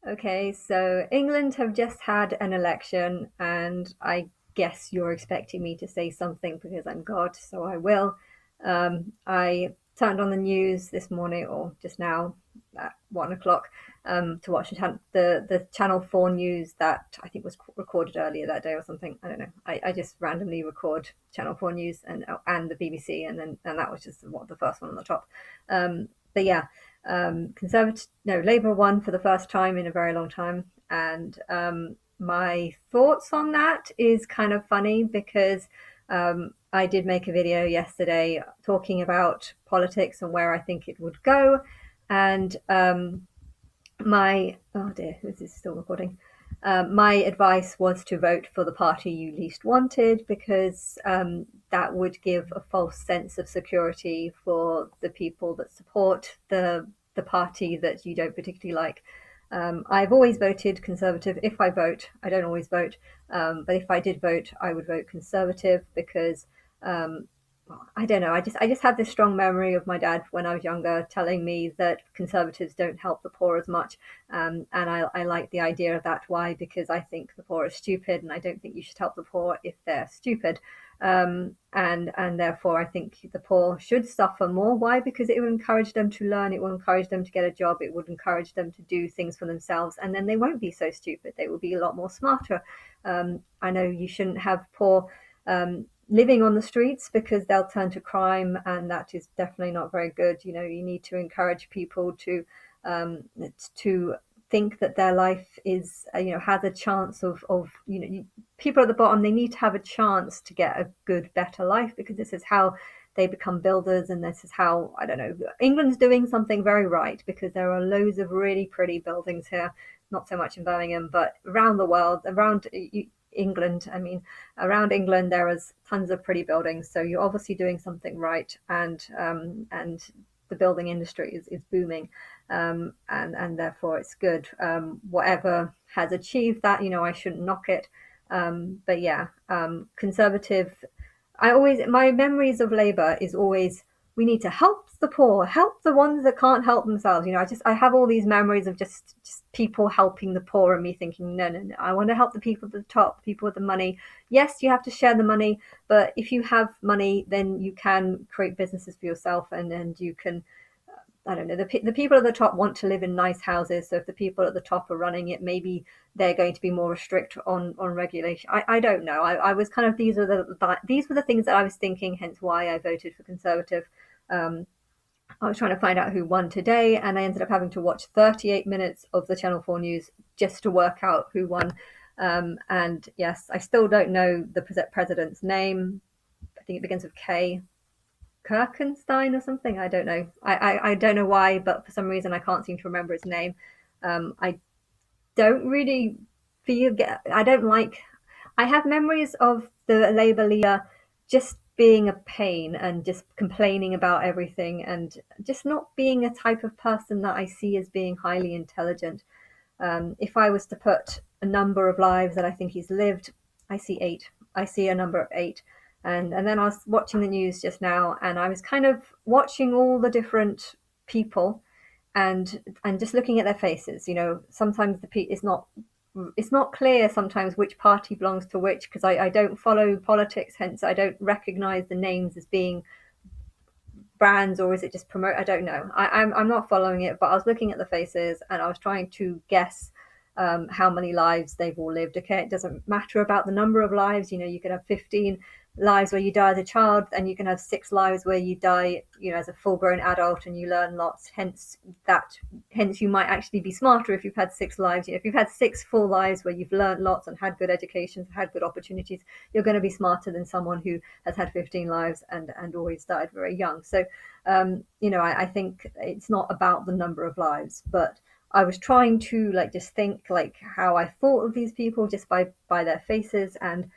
Okay, so England have just had an election, and I guess you're expecting me to say something because I'm God, so I will. I turned on the news this morning, or just now at 1 o'clock, to watch the Channel 4 news that I think was recorded earlier that day or something. I don't know. I just randomly record Channel 4 news and the BBC, and that was just the first one on the top. But yeah, Conservative, no, Labour won for the first time in a very long time, and my thoughts on that is kind of funny because I did make a video yesterday talking about politics and where I think it would go, and my oh dear, this is still recording. My advice was to vote for the party you least wanted because that would give a false sense of security for the people that support the party that you don't particularly like. I've always voted Conservative. If I vote, I don't always vote, but if I did vote, I would vote Conservative because um, I don't know. I just had this strong memory of my dad when I was younger telling me that conservatives don't help the poor as much, and I like the idea of that. Why? Because I think the poor are stupid, and I don't think you should help the poor if they're stupid. And therefore, I think the poor should suffer more. Why? Because it will encourage them to learn. It will encourage them to get a job. It would encourage them to do things for themselves, and then they won't be so stupid. They will be a lot more smarter. I know you shouldn't have poor living on the streets because they'll turn to crime, and that is definitely not very good. You know, you need to encourage people um, to think that their life is, has a chance of people at the bottom. They need to have a chance to get a good, better life because this is how they become builders, and this is how, I don't know, England's doing something very right because there are loads of really pretty buildings here, not so much in Birmingham, but around the world, around England. I mean, around England there is tons of pretty buildings, so you're obviously doing something right, and the building industry is booming, and therefore it's good. Whatever has achieved that, I shouldn't knock it. But yeah, conservative. I always my memories of Labour is always we need to help the poor, help the ones that can't help themselves. I have all these memories of just people helping the poor, and me thinking, no, no, no, I want to help the people at the top, people with the money. Yes, you have to share the money, but if you have money, then you can create businesses for yourself, and you can, I don't know, the people at the top want to live in nice houses. So if the people at the top are running it, maybe they're going to be more strict on regulation. I don't know. I was kind of, these were the things that I was thinking, hence why I voted for Conservative. Um, I was trying to find out who won today, and I ended up having to watch 38 minutes of the Channel 4 news just to work out who won. And yes, I still don't know the president's name. I think it begins with K. Kirkenstein or something. I don't know. I don't know why, but for some reason I can't seem to remember his name. I don't really feel. I don't like. I have memories of the Labour leader just being a pain and just complaining about everything and just not being a type of person that I see as being highly intelligent. If I was to put a number of lives that I think he's lived, I see 8. I see a number of 8. And then I was watching the news just now, and I was kind of watching all the different people and just looking at their faces. Sometimes it's not clear sometimes which party belongs to which because I don't follow politics, hence I don't recognize the names as being brands, or is it just promote? I don't know. I'm not following it, but I was looking at the faces and I was trying to guess how many lives they've all lived. Okay, it doesn't matter about the number of lives. You could have 15 lives where you die as a child, and you can have 6 lives where you die, as a full-grown adult, and you learn lots. Hence you might actually be smarter if you've had 6 lives. If you've had 6 full lives where you've learned lots and had good educations, had good opportunities, you're going to be smarter than someone who has had 15 lives and always died very young. So I think it's not about the number of lives, but I was trying to just think how I thought of these people just by their faces, and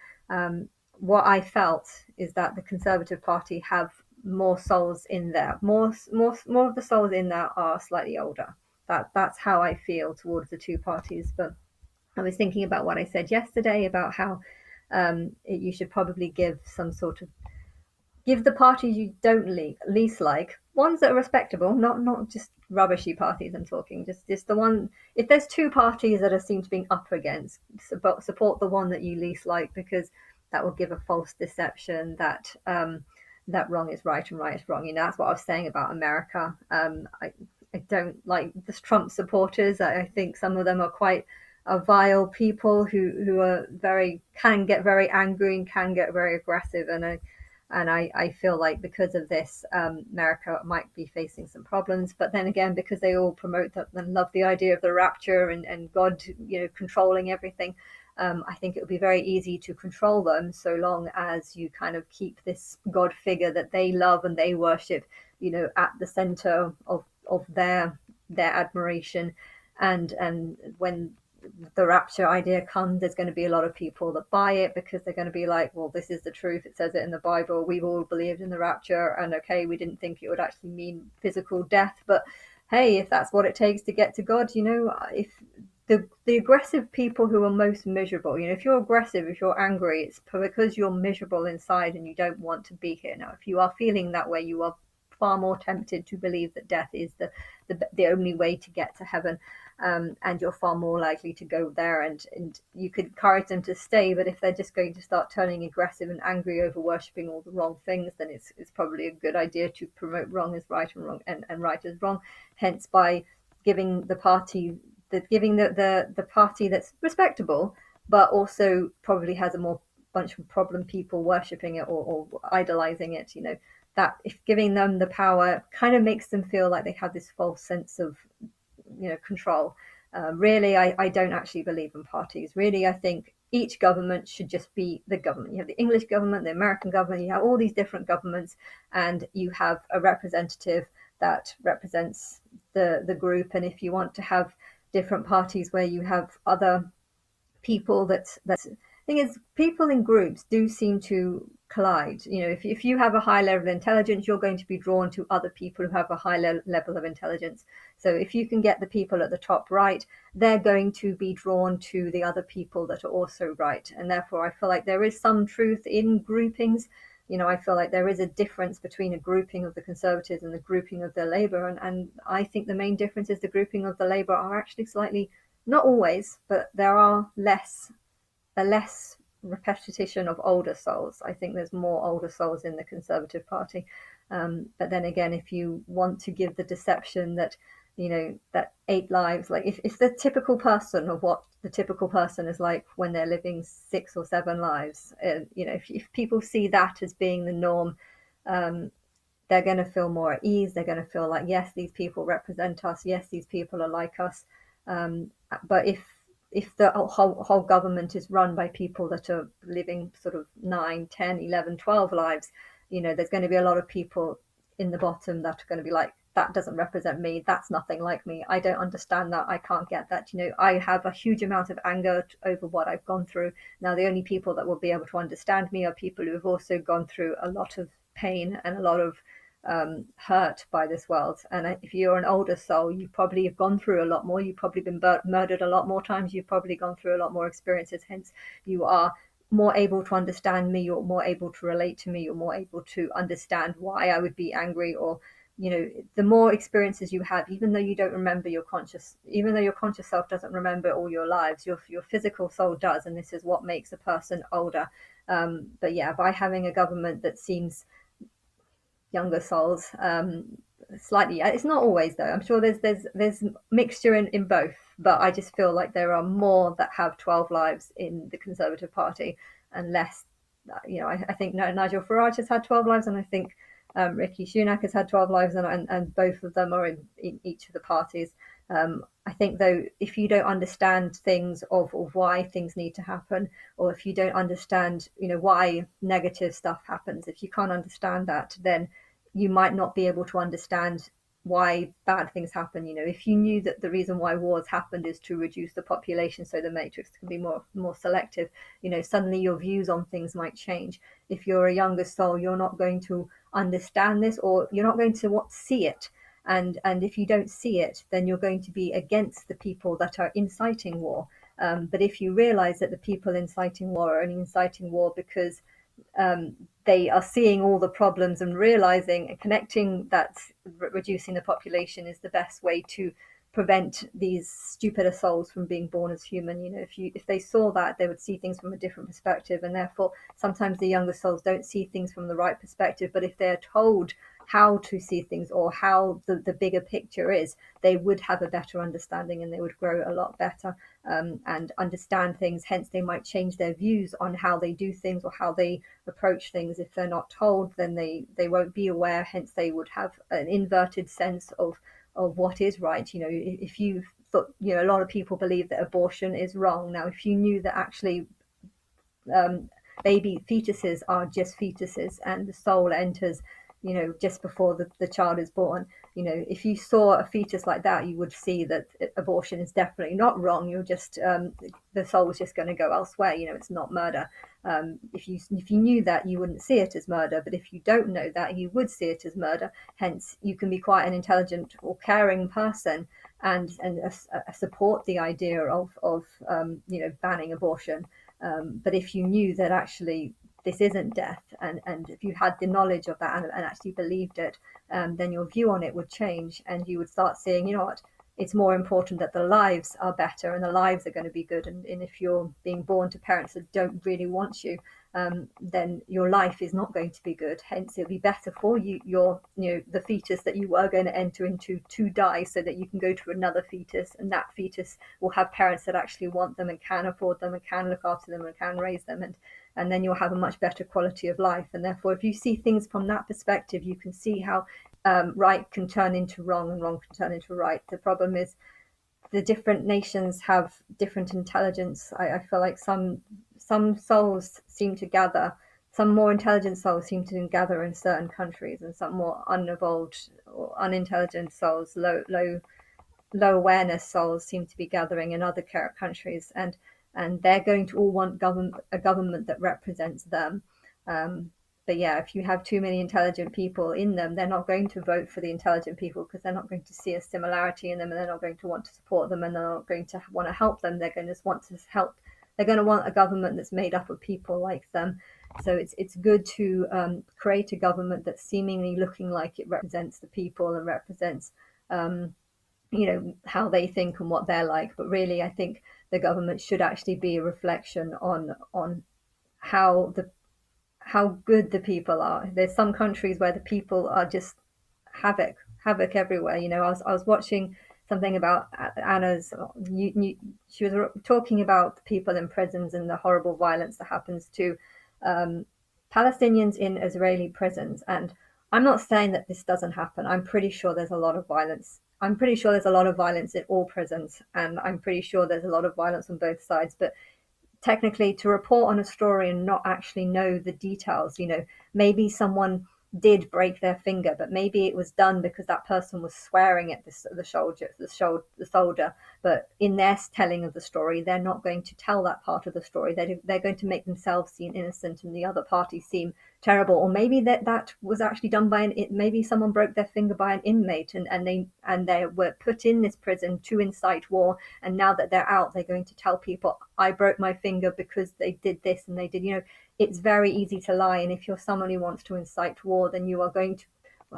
what I felt is that the Conservative Party have more souls in there. More of the souls in there are slightly older. That's how I feel towards the two parties. But I was thinking about what I said yesterday about how you should probably give some sort of give the parties you don't least like ones that are respectable, not just rubbishy parties. I'm talking just the one. If there's two parties that are seem to be up against, support the one that you least like, because that will give a false deception that that wrong is right and right is wrong. You know, that's what I was saying about America. I don't like the Trump supporters. I think some of them are quite vile people who are very can get very angry and can get very aggressive, and I feel like because of this, America might be facing some problems. But then again, because they all promote that and love the idea of the rapture and God, you know, controlling everything, I think it would be very easy to control them so long as you kind of keep this God figure that they love and they worship, you know, at the center of their admiration. And when the rapture idea comes, there's going to be a lot of people that buy it because they're going to be like, well, this is the truth. It says it in the Bible. We've all believed in the rapture. And okay, we didn't think it would actually mean physical death. But hey, if that's what it takes to get to God, you know, if the aggressive people who are most miserable, you know, if you're aggressive, if you're angry, it's because you're miserable inside and you don't want to be here. Now, if you are feeling that way, you are far more tempted to believe that death is the only way to get to heaven, and you're far more likely to go there. And you could encourage them to stay, but if they're just going to start turning aggressive and angry over worshipping all the wrong things, then it's probably a good idea to promote wrong is right and wrong and right is wrong. Hence, by giving the party the party that's respectable, but also probably has a more bunch of problem people worshipping it or idolizing it, you know, that if giving them the power kind of makes them feel like they have this false sense of, you know, control. Really, I don't actually believe in parties. Really, I think each government should just be the government. You have the English government, the American government, you have all these different governments, and you have a representative that represents the group. And if you want to have different parties where you have other people that's thing is, people in groups do seem to collide. You know, if you have a high level of intelligence, you're going to be drawn to other people who have a high level of intelligence. So if you can get the people at the top right, they're going to be drawn to the other people that are also right. And therefore I feel like there is some truth in groupings. You know, I feel like there is a difference between a grouping of the Conservatives and the grouping of the Labour, and I think the main difference is the grouping of the Labour are actually slightly, not always, but there are less repetition of older souls. I think there's more older souls in the Conservative Party. But then again, if you want to give the deception that, you know, that 8 lives, like if the typical person of what the typical person is like when they're living 6 or 7 lives, you know, if people see that as being the norm, um, they're going to feel more at ease. They're going to feel like, yes, these people represent us. Yes, these people are like us. But if the whole government is run by people that are living sort of 9, 10, 11, 12 lives, you know, there's going to be a lot of people in the bottom that are going to be like, that doesn't represent me. That's nothing like me. I don't understand that. I can't get that. You know, I have a huge amount of anger over what I've gone through. Now, the only people that will be able to understand me are people who have also gone through a lot of pain and a lot of hurt by this world. And if you're an older soul, you probably have gone through a lot more. You've probably been murdered a lot more times. You've probably gone through a lot more experiences. Hence, you are more able to understand me. You're more able to relate to me. You're more able to understand why I would be angry. Or, you know, the more experiences you have, even though you don't remember even though your conscious self doesn't remember all your lives, your physical soul does. And this is what makes a person older. But yeah, by having a government that seems younger souls, slightly. It's not always though. I'm sure there's mixture in both, but I just feel like there are more that have 12 lives in the Conservative Party and less. You know, I think Nigel Farage has had 12 lives, and I think Rishi Sunak has had 12 lives, and both of them are in each of the parties. I think though, if you don't understand things of why things need to happen, or if you don't understand, you know, why negative stuff happens, if you can't understand that, then you might not be able to understand why bad things happen. You know, if you knew that the reason why wars happened is to reduce the population so the matrix can be more selective, you know, suddenly your views on things might change. If you're a younger soul, you're not going to understand this, or you're not going to see it. And if you don't see it, then you're going to be against the people that are inciting war. But if you realize that the people inciting war are only inciting war because they are seeing all the problems and realizing and connecting that reducing the population is the best way to prevent these stupider souls from being born as human. If they saw that, they would see things from a different perspective, and therefore sometimes the younger souls don't see things from the right perspective. But if they're told how to see things or how the bigger picture is, they would have a better understanding and they would grow a lot better, and understand things. Hence, they might change their views on how they do things or how they approach things. If they're not told, then they won't be aware. Hence, they would have an inverted sense of what is right. If you thought, a lot of people believe that abortion is wrong. Now, if you knew that actually um, baby fetuses are just fetuses and the soul enters just before the child is born. If you saw a fetus like that, you would see that abortion is definitely not wrong. You're just the soul is just going to go elsewhere. It's not murder. If you knew that, you wouldn't see it as murder. But if you don't know that, you would see it as murder. Hence, you can be quite an intelligent or caring person and support the idea of banning abortion. But if you knew that actually this isn't death, and if you had the knowledge of that and actually believed it, then your view on it would change, and you would start seeing, what, it's more important that the lives are better and the lives are going to be good. And if you're being born to parents that don't really want you, then your life is not going to be good. Hence, it'll be better for the fetus that you were going to enter into to die, so that you can go to another fetus, and that fetus will have parents that actually want them and can afford them and can look after them and can raise them, and then you'll have a much better quality of life. And therefore, if you see things from that perspective, you can see how right can turn into wrong and wrong can turn into right. The problem is the different nations have different intelligence. I feel like some souls seem to gather, some more intelligent souls seem to gather in certain countries, and some more unevolved or unintelligent souls, low awareness souls, seem to be gathering in other countries, and they're going to all want a government that represents them. Um, but yeah, if you have too many intelligent people in them, they're not going to vote for the intelligent people, because they're not going to see a similarity in them, and they're not going to want to support them, and they're not going to want to help them. They're going to want to help. They're going to want a government that's made up of people like them. So it's good to create a government that's seemingly looking like it represents the people and represents um, how they think and what they're like. But really, I think the government should actually be a reflection on how good the people are. There's some countries where the people are just havoc everywhere. I was watching something about Anna's. She was talking about people in prisons and the horrible violence that happens to um, Palestinians in Israeli prisons. And I'm not saying that this doesn't happen. I'm pretty sure there's a lot of violence. I'm pretty sure there's a lot of violence in all prisons, and I'm pretty sure there's a lot of violence on both sides. But technically, to report on a story and not actually know the details, maybe someone did break their finger, but maybe it was done because that person was swearing at the soldier. But in their telling of the story, they're not going to tell that part of the story. They're going to make themselves seem innocent and the other party seem terrible. Or maybe that was actually done by maybe someone broke their finger by an inmate, and they were put in this prison to incite war. And now that they're out, they're going to tell people, I broke my finger because they did this and they did. It's very easy to lie. And if you're someone who wants to incite war, then you are going to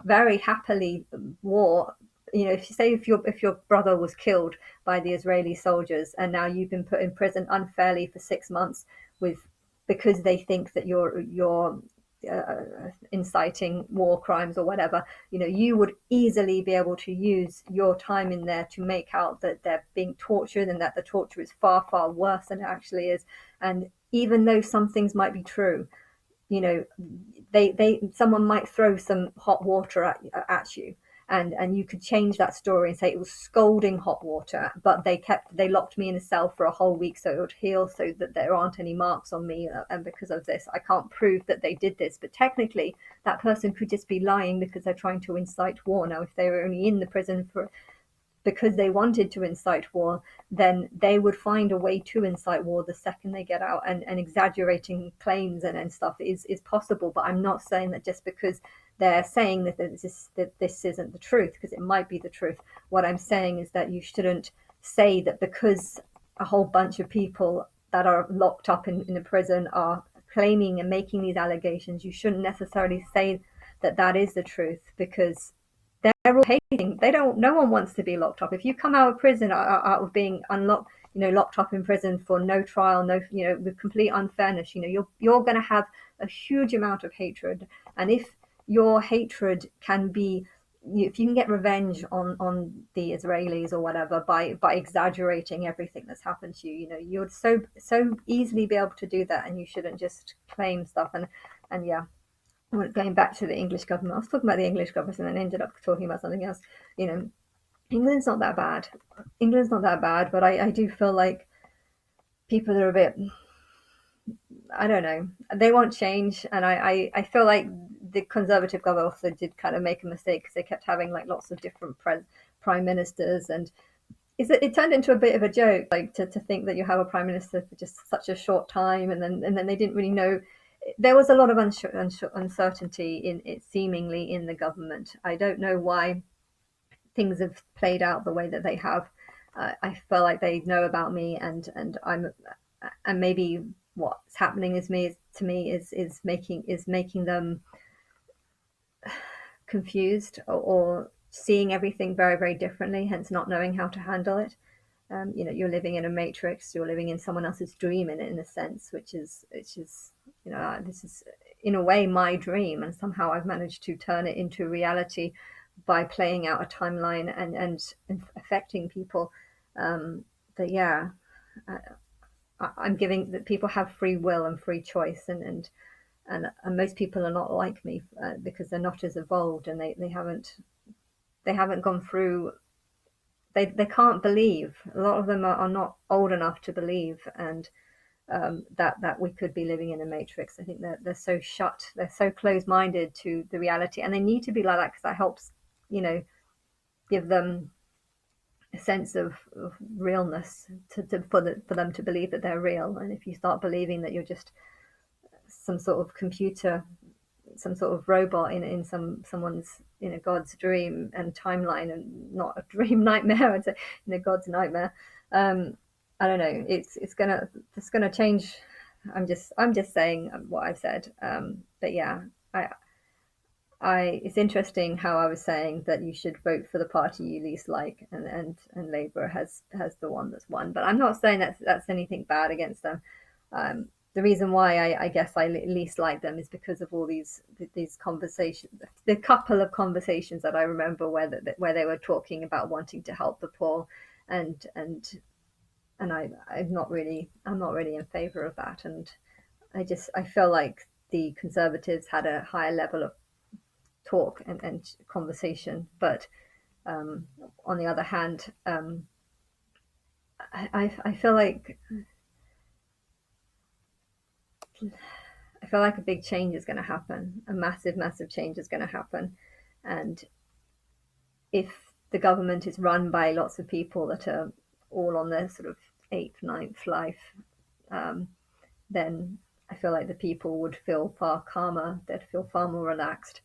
very happily war. If your brother was killed by the Israeli soldiers, and now you've been put in prison unfairly for 6 months because they think that you're inciting war crimes or whatever, you would easily be able to use your time in there to make out that they're being tortured, and that the torture is far, far worse than it actually is. And even though some things might be true, you know someone might throw some hot water at you, and you could change that story and say it was scalding hot water, but they locked me in a cell for a whole week so it would heal, so that there aren't any marks on me, and because of this I can't prove that they did this. But technically that person could just be lying because they're trying to incite war. Now, if they were only in the prison because they wanted to incite war, then they would find a way to incite war the second they get out. And exaggerating claims and stuff is possible. But I'm not saying that just because they're saying that this isn't the truth, because it might be the truth. What I'm saying is that you shouldn't say that because a whole bunch of people that are locked up in a prison are claiming and making these allegations, you shouldn't necessarily say that that is the truth, because they're all hating. They don't. No one wants to be locked up. If you come out of prison out of being unlocked, locked up in prison for no trial, no, with complete unfairness, you're going to have a huge amount of hatred. And if your hatred can be, if you can get revenge on the Israelis or whatever by exaggerating everything that's happened to you, you'd so easily be able to do that, and you shouldn't just claim stuff. And yeah, going back to the English government, I was talking about the English government and then ended up talking about something else. England's not that bad. England's not that bad, but I do feel like people are a bit, I don't know, they want change. And I feel like the Conservative government also did kind of make a mistake, because they kept having like lots of different prime ministers. And it turned into a bit of a joke, like to think that you have a prime minister for just such a short time, and then they didn't really know. There was a lot of uncertainty in it, seemingly, in the government. I don't know why things have played out the way that they have. I feel like they know about me, and maybe what's happening to me is making them confused, or seeing everything very, very differently, hence not knowing how to handle it. You're living in a matrix. You're living in someone else's dream, in a sense, which is this is in a way my dream, and somehow I've managed to turn it into reality by playing out a timeline and affecting people. But yeah, I'm giving that people have free will and free choice, and most people are not like me, because they're not as evolved, and they haven't gone through. They can't believe. A lot of them are not old enough to believe, and that we could be living in a matrix. I think they're so shut, they're so closed-minded to the reality, and they need to be like that, because that helps, give them a sense of realness, for them to believe that they're real. And if you start believing that you're just some sort of computer, some sort of robot in someone's, God's dream and timeline, and not a dream nightmare, I'd say, God's nightmare. I don't know. It's gonna change. I'm just saying what I've said. But yeah, it's interesting how I was saying that you should vote for the party you least like, and Labour has the one that's won. But I'm not saying that's anything bad against them. The reason why I guess I least like them is because of all these conversations, the couple of conversations that I remember where they were talking about wanting to help the poor, and I'm not really in favor of that. And I feel like the Conservatives had a higher level of talk and conversation, but on the other hand, I feel like a big change is going to happen. A massive change is going to happen. And if the government is run by lots of people that are all on their sort of eighth, ninth life, then I feel like the people would feel far calmer. They'd feel far more relaxed.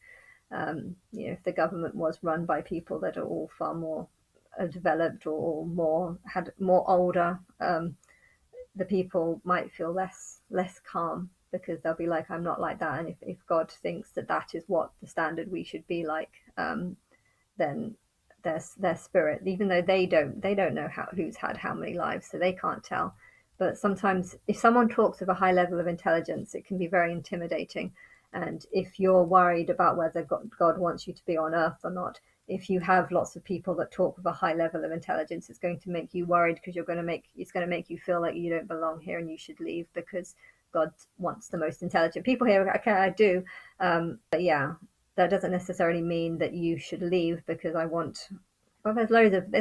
If the government was run by people that are all far more developed, or more older, the people might feel less calm, because they'll be like, I'm not like that. And if God thinks that is what the standard we should be like, then their spirit, even though they don't know who's had how many lives, so they can't tell. But sometimes if someone talks of a high level of intelligence, it can be very intimidating. And if you're worried about whether God wants you to be on earth or not, if you have lots of people that talk with a high level of intelligence, it's going to make you worried, because it's going to make you feel like you don't belong here and you should leave, because God wants the most intelligent people here. Okay, I do. But yeah, that doesn't necessarily mean that you should leave, because well, there's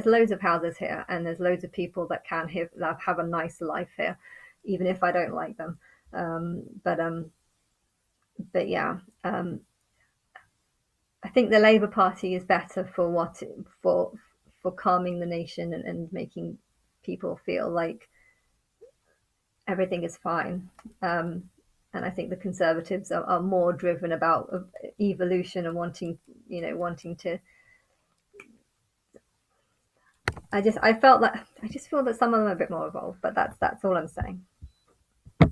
loads of houses here, and there's loads of people that can have a nice life here, even if I don't like them. But yeah, I think the Labour Party is better for calming the nation, and making people feel like everything is fine. And I think the Conservatives are more driven about evolution, and wanting to. I just feel that some of them are a bit more evolved, but that's all I'm saying.